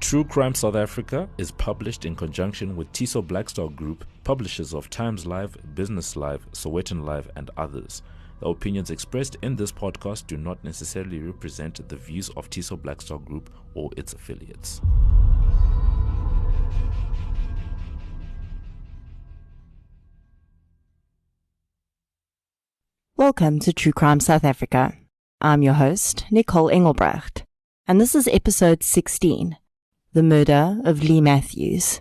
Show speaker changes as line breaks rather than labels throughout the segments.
True Crime South Africa is published in conjunction with Tiso Blackstar Group, publishers of Times Live, Business Live, Sowetan Live, and others. The opinions expressed in this podcast do not necessarily represent the views of Tiso Blackstar Group or its affiliates.
Welcome to True Crime South Africa. I'm your host, Nicole Engelbrecht, and this is episode 16, The Murder of Leigh Matthews.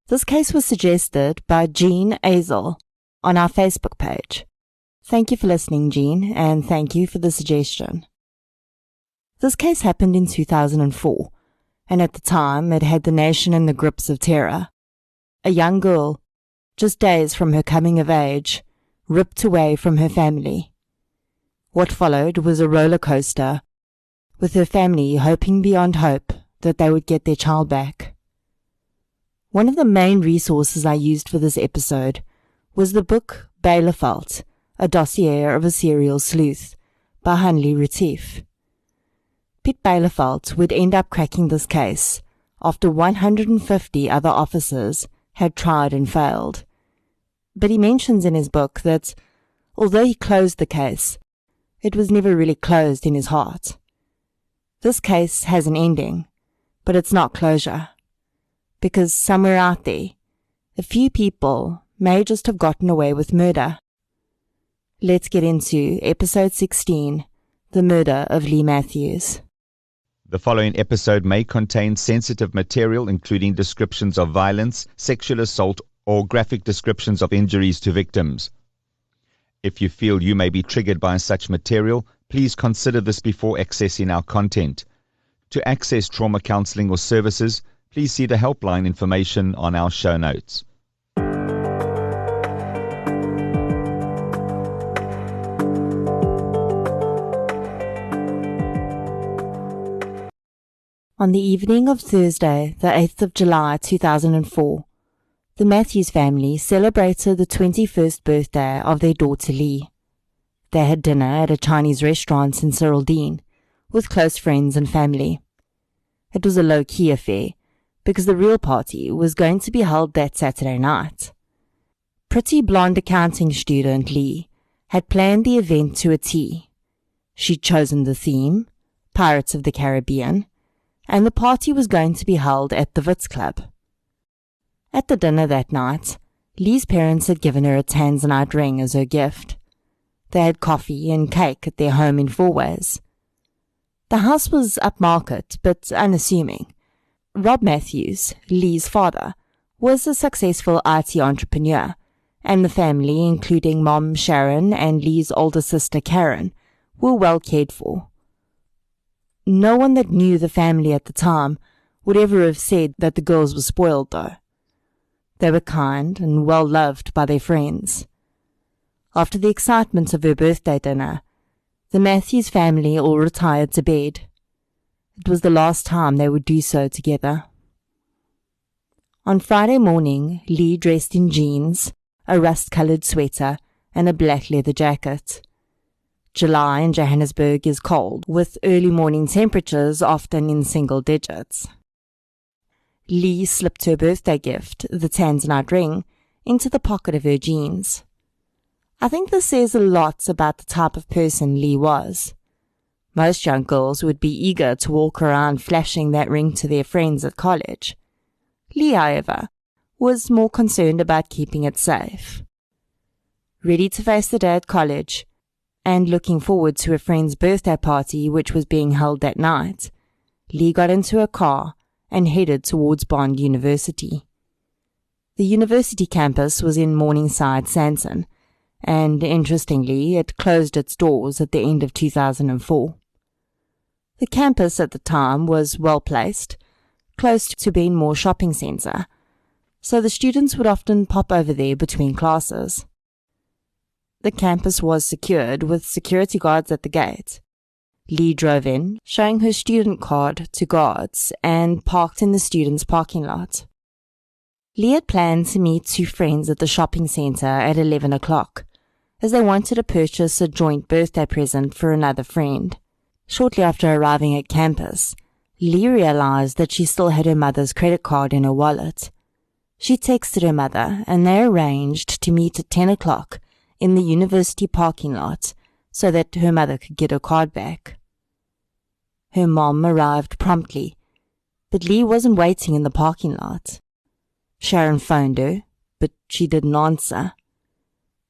This case was suggested by Jean Azel on our Facebook page. Thank you for listening, Jean, and thank you for the suggestion. This case happened in 2004, and at the time it had the nation in the grips of terror. A young girl, just days from her coming of age, ripped away from her family. What followed was a roller coaster, with her family hoping beyond hope that they would get their child back. One of the main resources I used for this episode was the book Bielefeld, a dossier of a serial sleuth, by Hanley Retief. Piet Bielefeld would end up cracking this case after 150 other officers had tried and failed. But he mentions in his book that, although he closed the case, it was never really closed in his heart. This case has an ending, but it's not closure. Because somewhere out there, a few people may just have gotten away with murder. Let's get into episode 16, The Murder of Leigh Matthews.
The following episode may contain sensitive material, including descriptions of violence, sexual assault, or graphic descriptions of injuries to victims. If you feel you may be triggered by such material, please consider this before accessing our content. To access trauma counseling or services, please see the helpline information on our show notes.
On the evening of Thursday, the 8th of July 2004, the Matthews family celebrated the 21st birthday of their daughter Leigh. They had dinner at a Chinese restaurant in Cyrildene with close friends and family. It was a low-key affair because the real party was going to be held that Saturday night. Pretty blonde accounting student Leigh had planned the event to a T. She'd chosen the theme, Pirates of the Caribbean, and the party was going to be held at the Wits Club. At the dinner that night, Leigh's parents had given her a Tanzanite ring as her gift. They had coffee and cake at their home in Fourways. The house was upmarket but unassuming. Rob Matthews, Leigh's father, was a successful IT entrepreneur, and the family, including Mom Sharon and Leigh's older sister Karen, were well cared for. No one that knew the family at the time would ever have said that the girls were spoiled, though. They were kind and well-loved by their friends. After the excitement of her birthday dinner, the Matthews family all retired to bed. It was the last time they would do so together. On Friday morning, Leigh dressed in jeans, a rust-colored sweater, and a black leather jacket. July in Johannesburg is cold, with early morning temperatures often in single digits. Leigh slipped her birthday gift, the Tanzanite ring, into the pocket of her jeans. I think this says a lot about the type of person Leigh was. Most young girls would be eager to walk around flashing that ring to their friends at college. Leigh, however, was more concerned about keeping it safe. Ready to face the day at college, and looking forward to a friend's birthday party which was being held that night, Leigh got into a car and headed towards Bond University. The university campus was in Morningside, Sandton, and interestingly, it closed its doors at the end of 2004. The campus at the time was well placed, close to Benmore Shopping Centre, so the students would often pop over there between classes. The campus was secured with security guards at the gate. Leigh drove in, showing her student card to guards, and parked in the students' parking lot. Leigh had planned to meet two friends at the shopping centre at 11 o'clock, as they wanted to purchase a joint birthday present for another friend. Shortly after arriving at campus, Leigh realized that she still had her mother's credit card in her wallet. She texted her mother and they arranged to meet at 10 o'clock in the university parking lot so that her mother could get her card back. Her mom arrived promptly, but Leigh wasn't waiting in the parking lot. Sharon phoned her, but she didn't answer.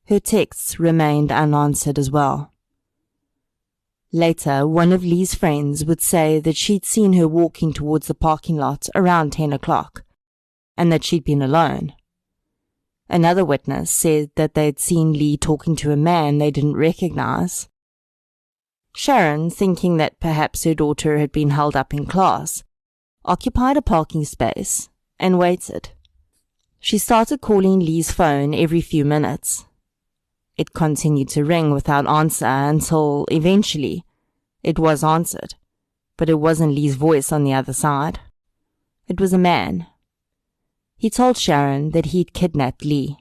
Her texts remained unanswered as well. Later, one of Leigh's friends would say that she'd seen her walking towards the parking lot around 10 o'clock, and that she'd been alone. Another witness said that they'd seen Leigh talking to a man they didn't recognize. Sharon, thinking that perhaps her daughter had been held up in class, occupied a parking space and waited. She started calling Leigh's phone every few minutes. It continued to ring without answer until, eventually, it was answered, but it wasn't Leigh's voice on the other side. It was a man. He told Sharon that he'd kidnapped Leigh.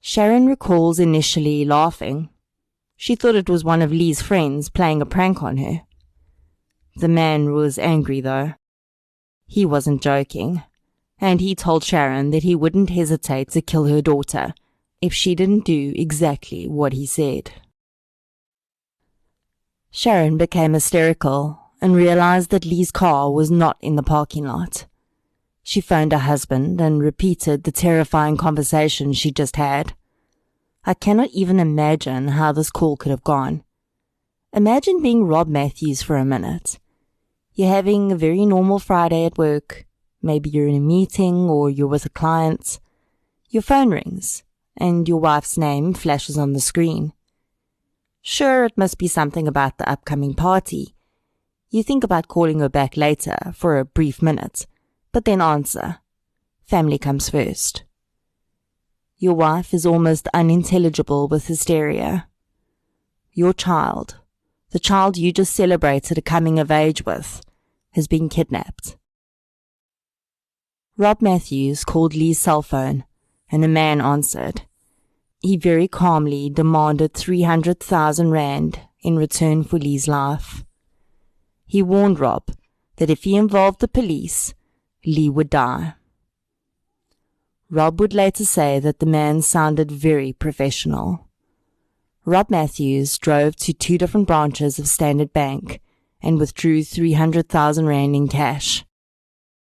Sharon recalls initially laughing. She thought it was one of Leigh's friends playing a prank on her. The man was angry, though. He wasn't joking, and he told Sharon that he wouldn't hesitate to kill her daughter if she didn't do exactly what he said. Sharon became hysterical and realized that Leigh's car was not in the parking lot. She phoned her husband and repeated the terrifying conversation she just had. I cannot even imagine how this call could have gone. Imagine being Rob Matthews for a minute. You're having a very normal Friday at work. Maybe you're in a meeting or you're with a client. Your phone rings and your wife's name flashes on the screen. Sure, it must be something about the upcoming party. You think about calling her back later for a brief minute, but then answer. Family comes first. Your wife is almost unintelligible with hysteria. Your child, the child you just celebrated a coming of age with, has been kidnapped. Rob Matthews called Leigh's cell phone, and a man answered. He very calmly demanded 300,000 rand in return for Leigh's life. He warned Rob that if he involved the police, Leigh would die. Rob would later say that the man sounded very professional. Rob Matthews drove to 2 different branches of Standard Bank and withdrew 300,000 rand in cash.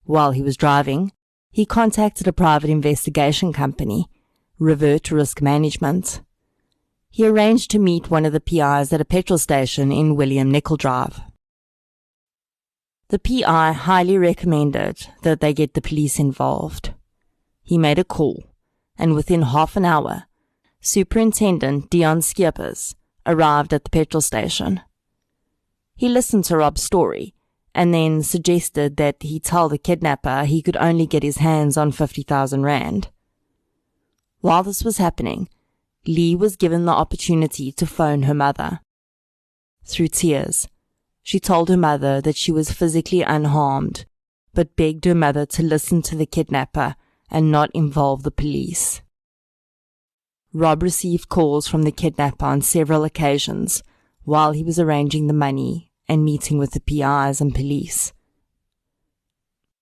While he was driving, he contacted a private investigation company, Revert Risk Management. He arranged to meet one of the PIs at a petrol station in William Nicol Drive. The PI highly recommended that they get the police involved. He made a call, and within half an hour, Superintendent Dion Skeepers arrived at the petrol station. He listened to Rob's story and then suggested that he tell the kidnapper he could only get his hands on 50,000 rand. While this was happening, Leigh was given the opportunity to phone her mother. Through tears, she told her mother that she was physically unharmed, but begged her mother to listen to the kidnapper and not involve the police. Rob received calls from the kidnapper on several occasions while he was arranging the money and meeting with the PIs and police.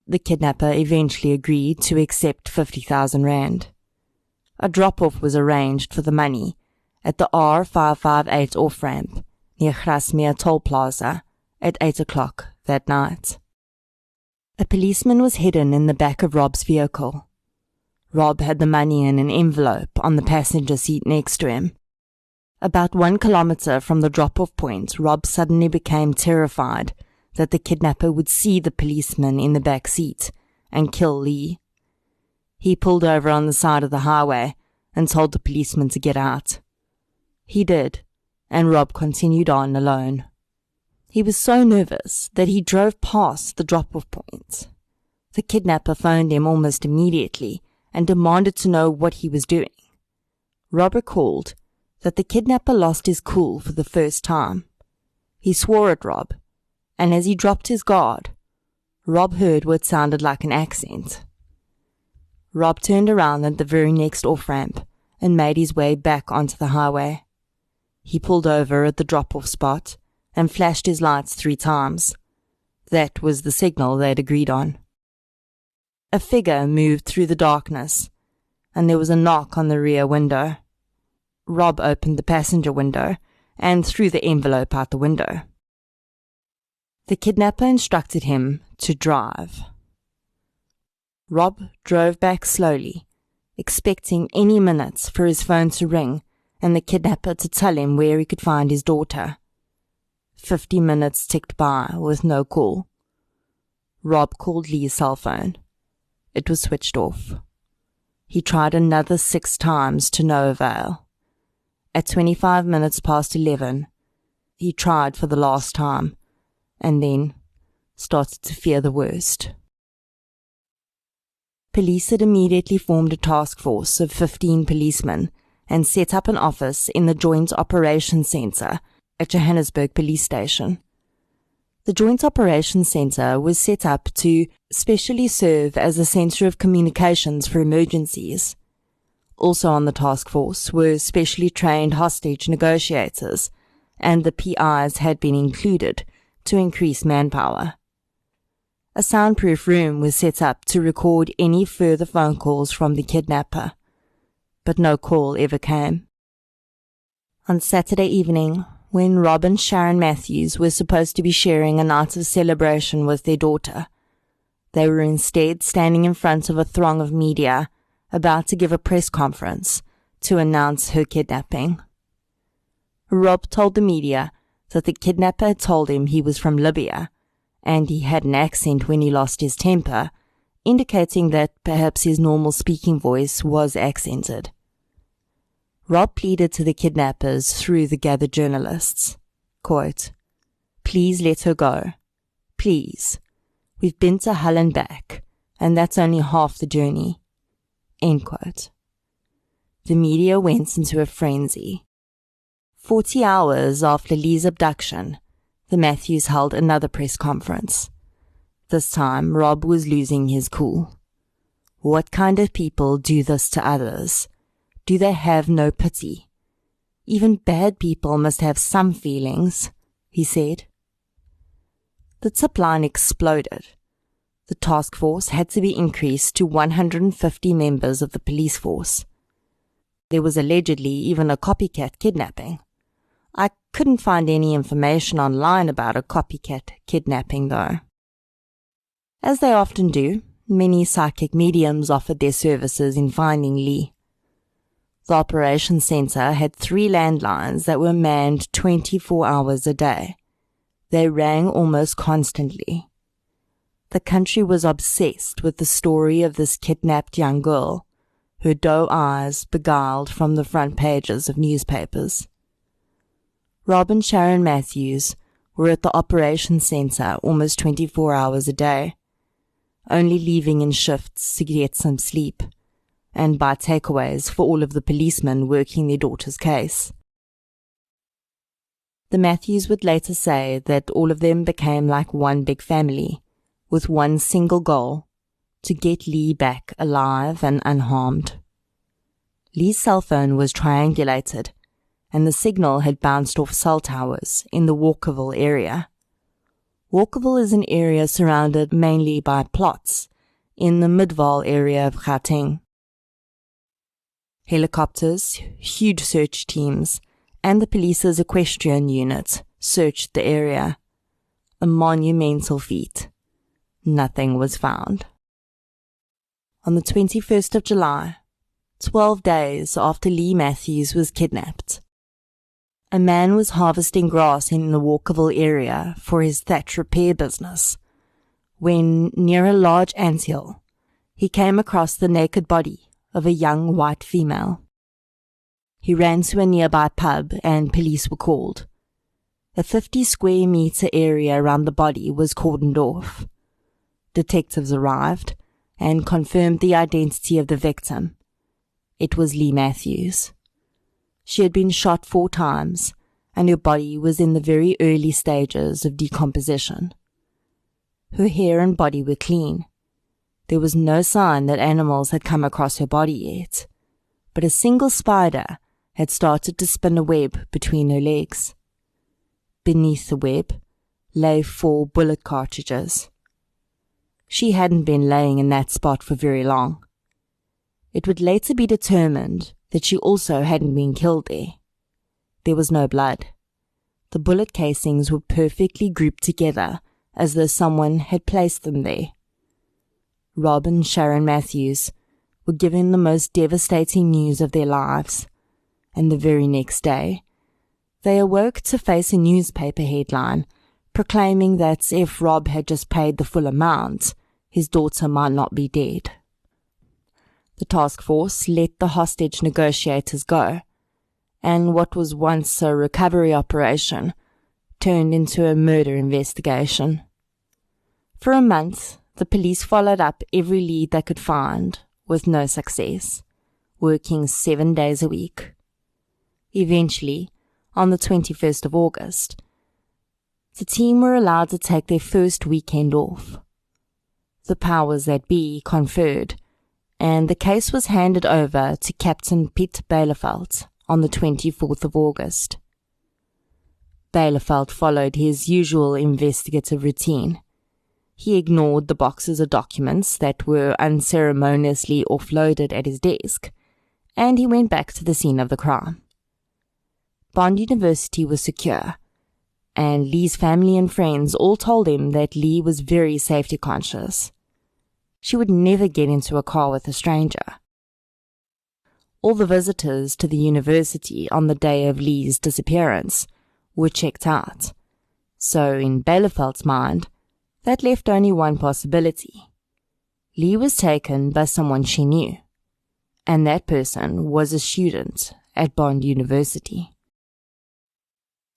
The kidnapper eventually agreed to accept 50,000 rand. A drop-off was arranged for the money at the R558 off-ramp near Grasmere Toll Plaza at 8 o'clock that night. A policeman was hidden in the back of Rob's vehicle. Rob had the money in an envelope on the passenger seat next to him. About 1 kilometer from the drop-off point, Rob suddenly became terrified that the kidnapper would see the policeman in the back seat and kill Leigh. He pulled over on the side of the highway and told the policeman to get out. He did, and Rob continued on alone. He was so nervous that he drove past the drop-off point. The kidnapper phoned him almost immediately and demanded to know what he was doing. Rob recalled that the kidnapper lost his cool for the first time. He swore at Rob, and as he dropped his guard, Rob heard what sounded like an accent. Rob turned around at the very next off-ramp and made his way back onto the highway. He pulled over at the drop-off spot and flashed his lights 3 times. That was the signal they'd agreed on. A figure moved through the darkness, and there was a knock on the rear window. Rob opened the passenger window and threw the envelope out the window. The kidnapper instructed him to drive. Rob drove back slowly, expecting any minute for his phone to ring and the kidnapper to tell him where he could find his daughter. 50 minutes ticked by with no call. Rob called Leigh's cell phone. It was switched off. He tried another 6 times to no avail. At 25 minutes past 11, he tried for the last time, and then started to fear the worst. Police had immediately formed a task force of 15 policemen and set up an office in the Joint Operations Centre at Johannesburg Police Station. The Joint Operations Centre was set up to specially serve as a centre of communications for emergencies. Also on the task force were specially trained hostage negotiators, and the PIs had been included to increase manpower. A soundproof room was set up to record any further phone calls from the kidnapper, but no call ever came. On Saturday evening, when Rob and Sharon Matthews were supposed to be sharing a night of celebration with their daughter, they were instead standing in front of a throng of media about to give a press conference to announce her kidnapping. Rob told the media that the kidnapper had told him he was from Libya, and he had an accent when he lost his temper, indicating that perhaps his normal speaking voice was accented. Rob pleaded to the kidnappers through the gathered journalists, quote, "Please let her go. Please. We've been to hell and back, and that's only half the journey." End quote. The media went into a frenzy. 40 hours after Leigh's abduction, the Matthews held another press conference. This time, Rob was losing his cool. What kind of people do this to others? Do they have no pity? Even bad people must have some feelings, he said. The tip line exploded. The task force had to be increased to 150 members of the police force. There was allegedly even a copycat kidnapping. I couldn't find any information online about a copycat kidnapping, though. As they often do, many psychic mediums offered their services in finding Leigh. The operations centre had 3 landlines that were manned 24 hours a day. They rang almost constantly. The country was obsessed with the story of this kidnapped young girl, her doe eyes beguiled from the front pages of newspapers. Rob and Sharon Matthews were at the operations centre almost 24 hours a day, only leaving in shifts to get some sleep, and buy takeaways for all of the policemen working their daughter's case. The Matthews would later say that all of them became like one big family, with one single goal, to get Leigh back alive and unharmed. Leigh's cell phone was triangulated, and the signal had bounced off cell towers in the Walkerville area. Walkerville is an area surrounded mainly by plots in the Midvaal area of Gauteng. Helicopters, huge search teams, and the police's equestrian unit searched the area. A monumental feat. Nothing was found. On the 21st of July, 12 days after Leigh Matthews was kidnapped, a man was harvesting grass in the Walkerville area for his thatch repair business when, near a large anthill, he came across the naked body of a young white female. He ran to a nearby pub and police were called. A 50 square meter area around the body was cordoned off. Detectives arrived and confirmed the identity of the victim. It was Leigh Matthews. She had been shot 4 times, and her body was in the very early stages of decomposition. Her hair and body were clean. There was no sign that animals had come across her body yet, but a single spider had started to spin a web between her legs. beneath the web, lay 4 bullet cartridges. She hadn't been laying in that spot for very long. It would later be determined that she also hadn't been killed there. There was no blood. The bullet casings were perfectly grouped together as though someone had placed them there. Rob and Sharon Matthews were given the most devastating news of their lives, and the very next day, they awoke to face a newspaper headline proclaiming that if Rob had just paid the full amount, his daughter might not be dead. The task force let the hostage negotiators go, and what was once a recovery operation turned into a murder investigation. For a month, the police followed up every lead they could find, with no success, working 7 days a week. Eventually, on the 21st of August, the team were allowed to take their first weekend off. The powers that be conferred, and the case was handed over to Captain Piet Bielefeld on the 24th of August. Bielefeld followed his usual investigative routine. He ignored the boxes of documents that were unceremoniously offloaded at his desk, and he went back to the scene of the crime. Bond University was secure, and Leigh's family and friends all told him that Leigh was very safety conscious. She would never get into a car with a stranger. All the visitors to the university on the day of Leigh's disappearance were checked out, so in Bielefeld's mind, that left only one possibility. Leigh was taken by someone she knew, and that person was a student at Bond University.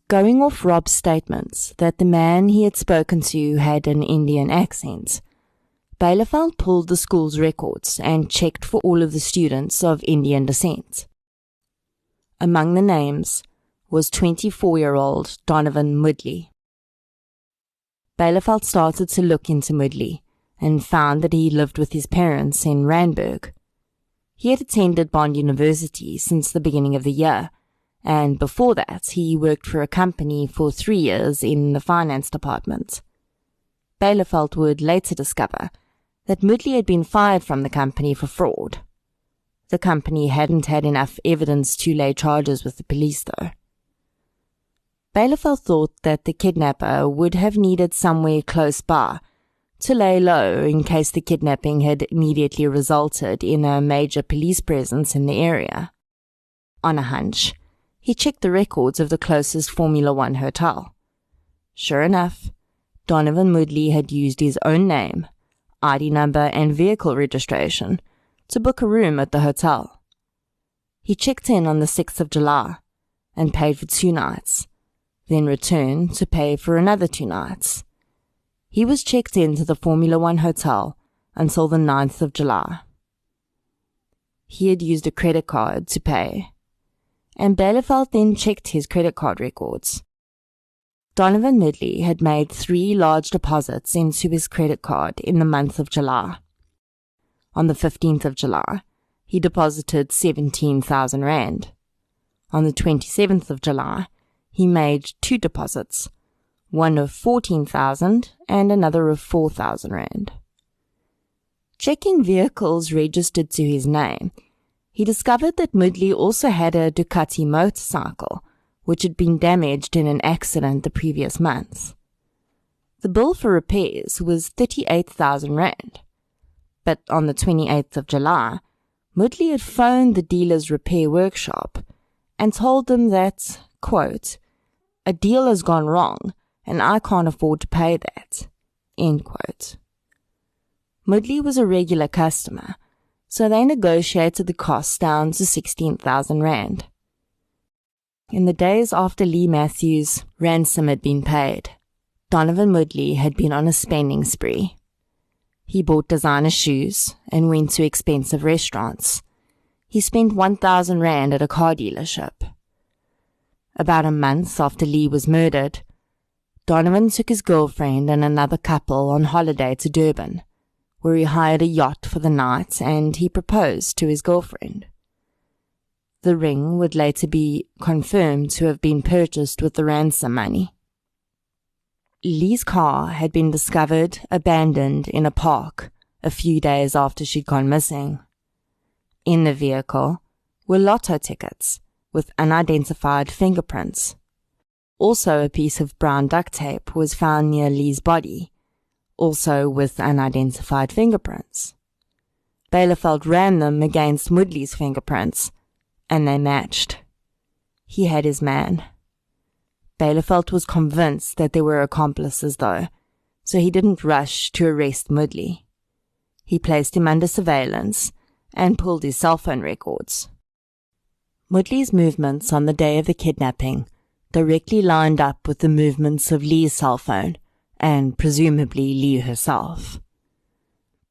Going off Rob's statements that the man he had spoken to had an Indian accent, Bielefeld pulled the school's records and checked for all of the students of Indian descent. Among the names was 24-year-old Donovan Moodley. Bielefeld started to look into Moodley and found that he lived with his parents in Randburg. He had attended Bond University since the beginning of the year, and before that he worked for a company for 3 years in the finance department. Bielefeld would later discover that Moodley had been fired from the company for fraud. The company hadn't had enough evidence to lay charges with the police, though. Bielefeld thought that the kidnapper would have needed somewhere close by to lay low in case the kidnapping had immediately resulted in a major police presence in the area. On a hunch, he checked the records of the closest Formula One hotel. Sure enough, Donovan Moodley had used his own name, ID number and vehicle registration to book a room at the hotel. He checked in on the 6th of July and paid for 2 nights, then returned to pay for another 2 nights. He was checked into the Formula One hotel until the 9th of July. He had used a credit card to pay, and Bielefeld then checked his credit card records. Donovan Moodley had made 3 large deposits into his credit card in the month of July. On the 15th of July, he deposited 17,000 rand. On the 27th of July, he made 2 deposits, one of 14,000 and another of 4,000 rand. Checking vehicles registered to his name, he discovered that Moodley also had a Ducati motorcycle, which had been damaged in an accident the previous month. The bill for repairs was 38,000 rand, but on the 28th of July, Moodley had phoned the dealer's repair workshop and told them that, quote, "A deal has gone wrong and I can't afford to pay that," end quote. Moodley was a regular customer, so they negotiated the cost down to 16,000 rand. In the days after Leigh Matthews' ransom had been paid, Donovan Moodley had been on a spending spree. He bought designer shoes and went to expensive restaurants. He spent 1,000 rand at a car dealership. About a month after Leigh was murdered, Donovan took his girlfriend and another couple on holiday to Durban, where he hired a yacht for the night and he proposed to his girlfriend. The ring would later be confirmed to have been purchased with the ransom money. Leigh's car had been discovered abandoned in a park a few days after she'd gone missing. In the vehicle were lotto tickets with unidentified fingerprints. Also, a piece of brown duct tape was found near Leigh's body, also with unidentified fingerprints. Bielefeld ran them against Mudley's fingerprints, and they matched. He had his man. Bielefeld was convinced that they were accomplices, though, so he didn't rush to arrest Mudley. He placed him under surveillance and pulled his cell phone records. Mudley's movements on the day of the kidnapping directly lined up with the movements of Leigh's cell phone, and presumably Leigh herself.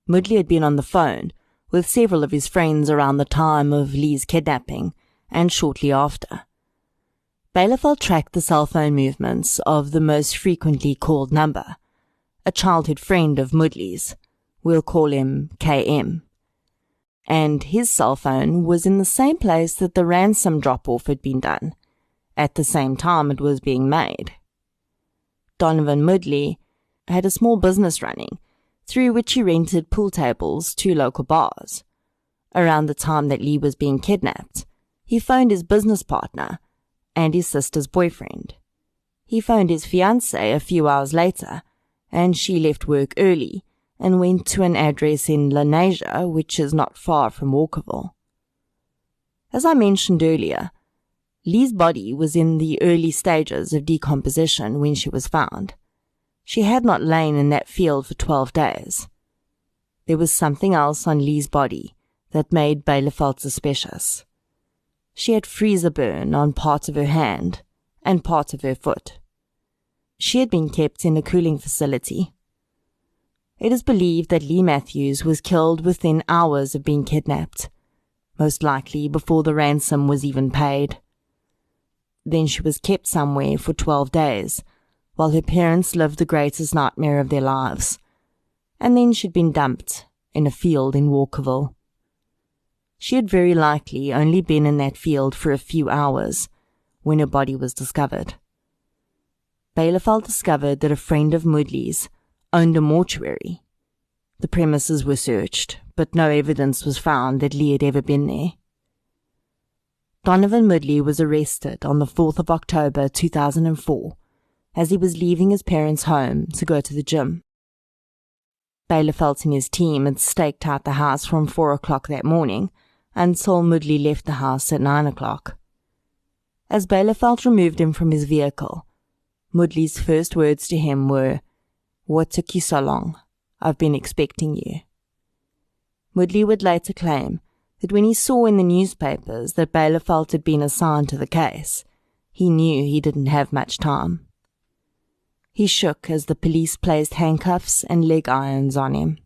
Mudley had been on the phone with several of his friends around the time of Leigh's kidnapping and shortly after. Bielefeld tracked the cell phone movements of the most frequently called number, a childhood friend of Mudley's, we'll call him KM. And his cell phone was in the same place that the ransom drop-off had been done, at the same time it was being made. Donovan Mudley had a small business running, through which he rented pool tables to local bars. Around the time that Leigh was being kidnapped, he phoned his business partner and his sister's boyfriend. He phoned his fiancée a few hours later, and she left work early and went to an address in Lenasia, which is not far from Walkerville. As I mentioned earlier, Leigh's body was in the early stages of decomposition when she was found. She had not lain in that field for 12 days. There was something else on Leigh's body that made Bielefeld suspicious. She had freezer burn on part of her hand and part of her foot. She had been kept in a cooling facility. It is believed that Leigh Matthews was killed within hours of being kidnapped, most likely before the ransom was even paid. Then she was kept somewhere for 12 days, while her parents lived the greatest nightmare of their lives, and then she'd been dumped in a field in Walkerville. She had very likely only been in that field for a few hours when her body was discovered. Bielefeld discovered that a friend of Mudley's owned a mortuary. The premises were searched, but no evidence was found that Leigh had ever been there. Donovan Mudley was arrested on the 4th of October 2004 as he was leaving his parents' home to go to the gym. Bielefeld and his team had staked out the house from 4 o'clock that morning until Mudley left the house at 9 o'clock. As Bielefeld removed him from his vehicle, Mudley's first words to him were, "What took you so long? I've been expecting you." Mudley would later claim that when he saw in the newspapers that Bielefeld had been assigned to the case, he knew he didn't have much time. He shook as the police placed handcuffs and leg irons on him.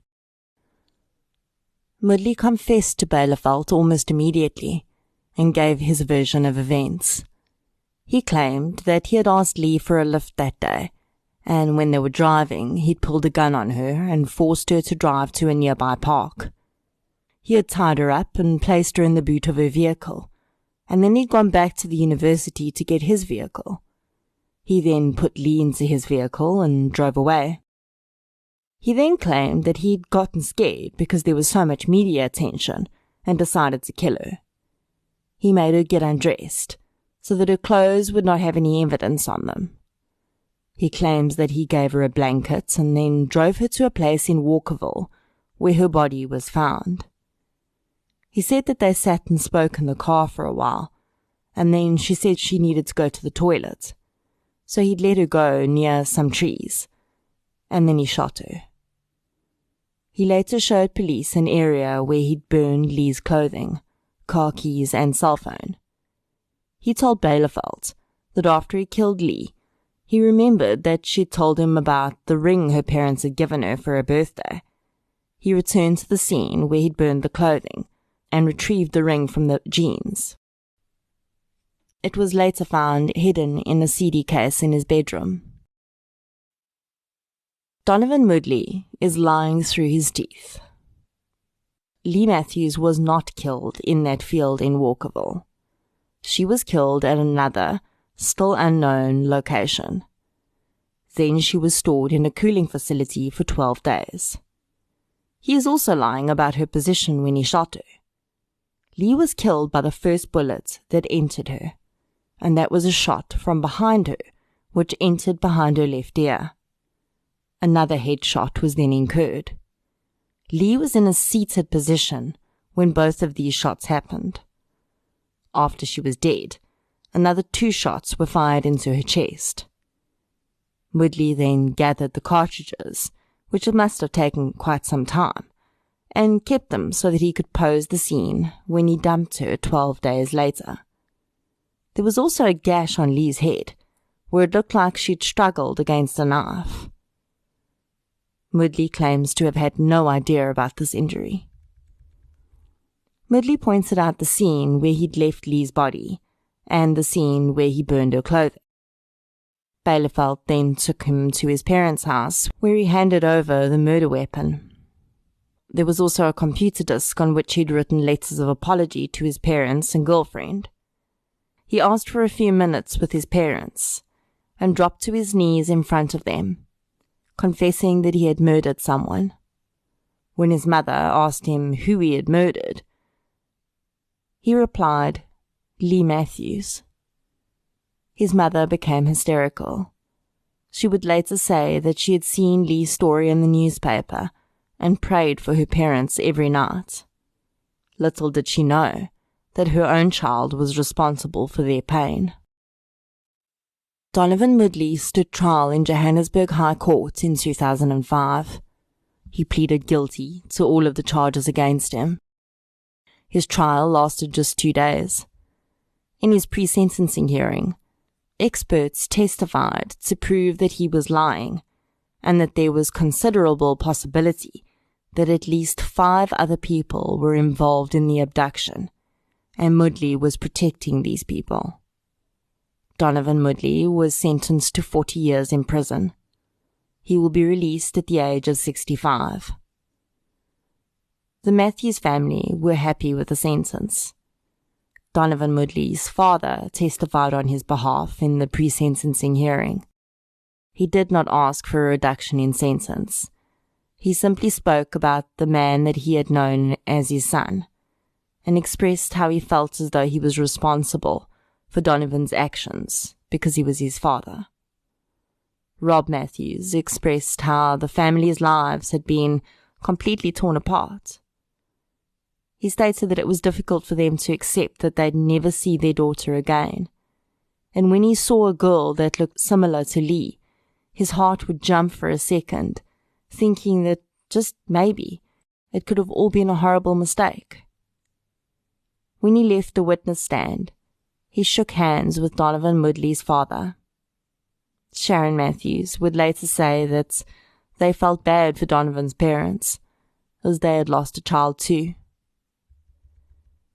Mudley confessed to Bielefeld almost immediately and gave his version of events. He claimed that he had asked Leigh for a lift that day, and when they were driving, he'd pulled a gun on her and forced her to drive to a nearby park. He had tied her up and placed her in the boot of her vehicle, and then he'd gone back to the university to get his vehicle. He then put Leigh into his vehicle and drove away. He then claimed that he'd gotten scared because there was so much media attention and decided to kill her. He made her get undressed so that her clothes would not have any evidence on them. He claims that he gave her a blanket and then drove her to a place in Walkerville where her body was found. He said that they sat and spoke in the car for a while, and then she said she needed to go to the toilet, so he'd let her go near some trees, and then he shot her. He later showed police an area where he'd burned Leigh's clothing, car keys, and cell phone. He told Bielefeld that after he killed Leigh, he remembered that she'd told him about the ring her parents had given her for her birthday. He returned to the scene where he'd burned the clothing and retrieved the ring from the jeans. It was later found hidden in a CD case in his bedroom. Donovan Mudley is lying through his teeth. Leigh Matthews was not killed in that field in Walkerville. She was killed at another, still unknown, location. Then she was stored in a cooling facility for 12 days. He is also lying about her position when he shot her. Leigh was killed by the first bullet that entered her, and that was a shot from behind her, which entered behind her left ear. Another headshot was then incurred. Leigh was in a seated position when both of these shots happened. After she was dead, another 2 shots were fired into her chest. Woodley then gathered the cartridges, which must have taken quite some time, and kept them so that he could pose the scene when he dumped her 12 days later. There was also a gash on Leigh's head, where it looked like she'd struggled against a knife. Woodley claims to have had no idea about this injury. Woodley pointed out the scene where he'd left Leigh's body, and the scene where he burned her clothing. Bielefeld then took him to his parents' house, where he handed over the murder weapon. There was also a computer disk on which he'd written letters of apology to his parents and girlfriend. He asked for a few minutes with his parents, and dropped to his knees in front of them, confessing that he had murdered someone. When his mother asked him who he had murdered, he replied, Leigh Matthews. His mother became hysterical. She would later say that she had seen Leigh's story in the newspaper and prayed for her parents every night. Little did she know that her own child was responsible for their pain. Donovan Woodley stood trial in Johannesburg High Court in 2005. He pleaded guilty to all of the charges against him. His trial lasted just 2 days. In his pre-sentencing hearing, experts testified to prove that he was lying, and that there was considerable possibility that at least 5 other people were involved in the abduction, and Woodley was protecting these people. Donovan Woodley was sentenced to 40 years in prison. He will be released at the age of 65. The Matthews family were happy with the sentence. Donovan Woodley's father testified on his behalf in the pre-sentencing hearing. He did not ask for a reduction in sentence. He simply spoke about the man that he had known as his son, and expressed how he felt as though he was responsible for Donovan's actions because he was his father. Rob Matthews expressed how the family's lives had been completely torn apart. He stated that it was difficult for them to accept that they'd never see their daughter again. And when he saw a girl that looked similar to Leigh, his heart would jump for a second, thinking that just maybe it could have all been a horrible mistake. When he left the witness stand, he shook hands with Donovan Woodley's father. Sharon Matthews would later say that they felt bad for Donovan's parents, as they had lost a child too.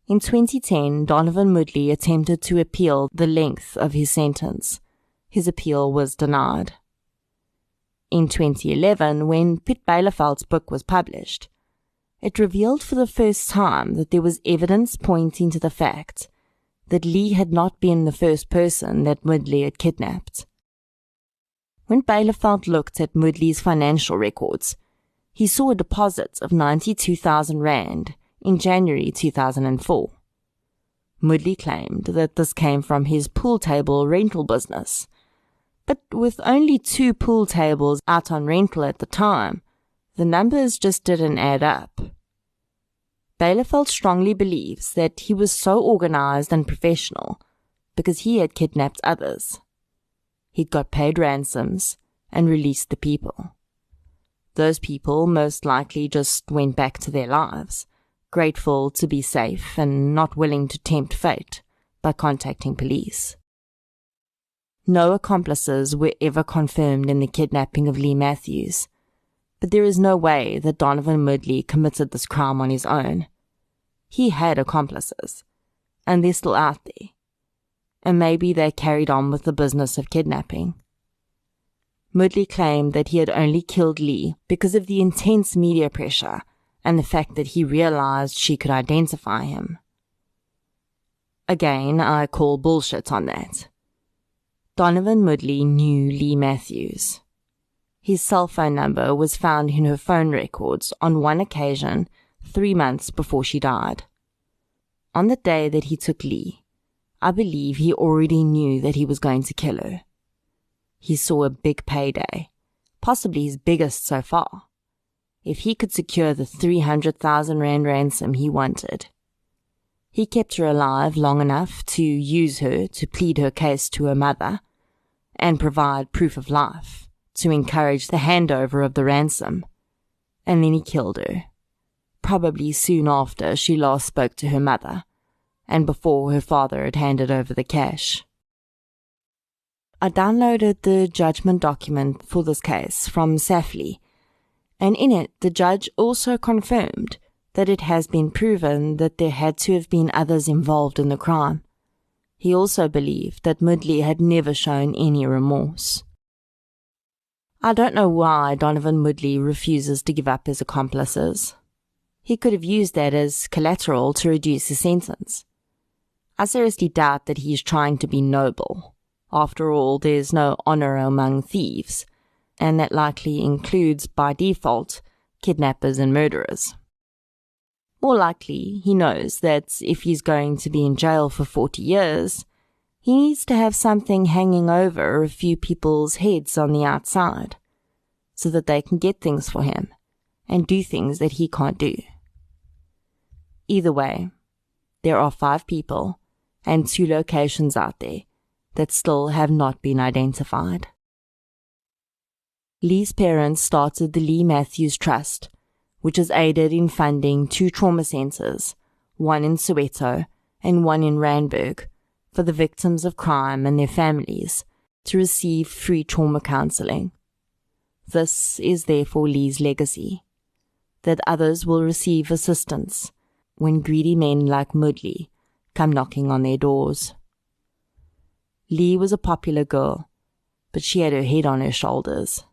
In 2010, Donovan Woodley attempted to appeal the length of his sentence. His appeal was denied. In 2011, when Piet Bielefeld's book was published, it revealed for the first time that there was evidence pointing to the fact that Leigh had not been the first person that Woodley had kidnapped. When Bielefeld looked at Woodley's financial records, he saw a deposit of 92,000 rand in January 2004. Woodley claimed that this came from his pool table rental business, but with only 2 pool tables out on rental at the time, the numbers just didn't add up. Bielefeld strongly believes that he was so organized and professional because he had kidnapped others. He'd got paid ransoms and released the people. Those people most likely just went back to their lives, grateful to be safe and not willing to tempt fate by contacting police. No accomplices were ever confirmed in the kidnapping of Leigh Matthews, but there is no way that Donovan Woodley committed this crime on his own. He had accomplices, and they're still out there, and maybe they carried on with the business of kidnapping. Woodley claimed that he had only killed Leigh because of the intense media pressure and the fact that he realized she could identify him. Again, I call bullshit on that. Donovan Woodley knew Leigh Matthews. His cell phone number was found in her phone records on one occasion 3 months before she died. On the day that he took Leigh, I believe he already knew that he was going to kill her. He saw a big payday, possibly his biggest so far, if he could secure the 300,000 rand ransom he wanted. He kept her alive long enough to use her to plead her case to her mother and provide proof of life to encourage the handover of the ransom, and then he killed her, probably soon after she last spoke to her mother and before her father had handed over the cash. I downloaded the judgment document for this case from Safely, and in it the judge also confirmed that it has been proven that there had to have been others involved in the crime. He also believed that Moodley had never shown any remorse. I don't know why Donovan Moodley refuses to give up his accomplices. He could have used that as collateral to reduce his sentence. I seriously doubt that he is trying to be noble. After all, there's no honor among thieves, and that likely includes, by default, kidnappers and murderers. More likely, he knows that if he's going to be in jail for 40 years, he needs to have something hanging over a few people's heads on the outside, so that they can get things for him and do things that he can't do. Either way, there are 5 people and 2 locations out there that still have not been identified. Leigh's parents started the Leigh Matthews Trust, which has aided in funding 2 trauma centers, one in Soweto and one in Randburg, for the victims of crime and their families to receive free trauma counseling. This is therefore Leigh's legacy, that others will receive assistance when greedy men like Moodley come knocking on their doors. Leigh was a popular girl, but she had her head on her shoulders.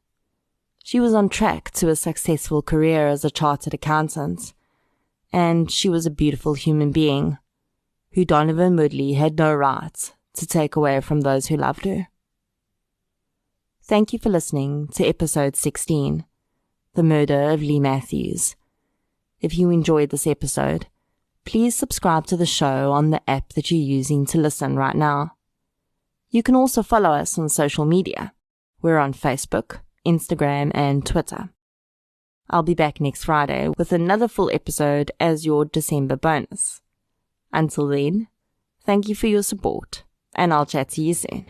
She was on track to a successful career as a chartered accountant, and she was a beautiful human being who Donovan Moodley had no right to take away from those who loved her. Thank you for listening to episode 16, The Murder of Leigh Matthews. If you enjoyed this episode, please subscribe to the show on the app that you're using to listen right now. You can also follow us on social media. We're on Facebook, Instagram, and Twitter. I'll be back next Friday with another full episode as your December bonus. Until then, thank you for your support, and I'll chat to you soon.